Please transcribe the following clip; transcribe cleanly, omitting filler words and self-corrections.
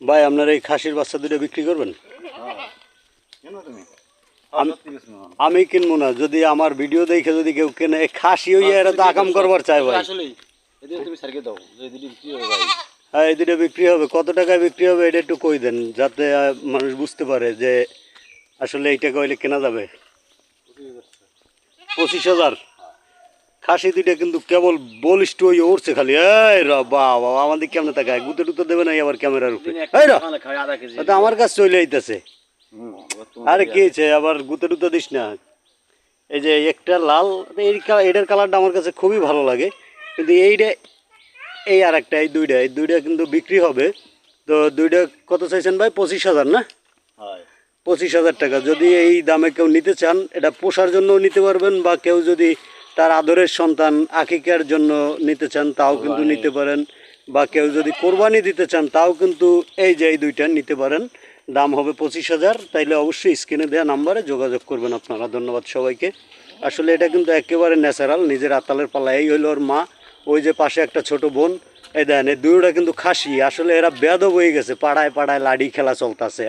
ভাই আপনার এই খাসির বাচ্চা দুটো বিক্রি করবেন? আমি কিনবো না, যদি আমার ভিডিও দেখে যদি কেউ কেনে খাসি হইয়া এরা তো আকাম করবার চাই ভাই। হ্যাঁ এই দুটো বিক্রি হবে, কত টাকায় বিক্রি হবে এটা একটু কই দেন, যাতে মানুষ বুঝতে পারে যে আসলে এইটা কইলে কেনা যাবে। 25,000 খাসি দুইটা কিন্তু কেবল বলিষ্ঠ হয়ে উঠছে খালি। এই র বাবা আমাদের কেমনে তাকায়, গুতে টুতে দেবে না আবার ক্যামেরার উপরে। এই র আমার কাছে চলে আইতেছে। আরে কি হয়েছে আবার গুতে টুতে দিস না। এই যে একটা লাল, এটার কালারটা আমার কাছে খুবই ভালো লাগে, কিন্তু এইটা এই আর একটা এই দুইটা কিন্তু বিক্রি হবে। তো দুইটা কত চাইছেন ভাই? 25,000 না? 25,000 টাকা। যদি এই দামে কেউ নিতে চান, এটা পোষার জন্যও নিতে পারবেন, বা কেউ যদি তার আদরের সন্তান আকিকার জন্য নিতে চান তাও কিন্তু নিতে পারেন, বা কেউ যদি কোরবানি দিতে চান তাও কিন্তু এই যে এই দুইটা নিতে পারেন। দাম হবে 25,000। তাইলে অবশ্যই স্ক্রিনে দেওয়া নাম্বারে যোগাযোগ করবেন আপনারা। ধন্যবাদ সবাইকে। আসলে এটা কিন্তু একেবারে ন্যাচারাল, নিজের আতালের পালা। এই হইল ওর মা, ওই যে পাশে একটা ছোট বোন। এই দেন এই দুইটা কিন্তু খাসি। আসলে এরা বেয়াদব হয়ে গেছে, পাড়ায় পাড়ায় লাডি খেলা চলতেছে।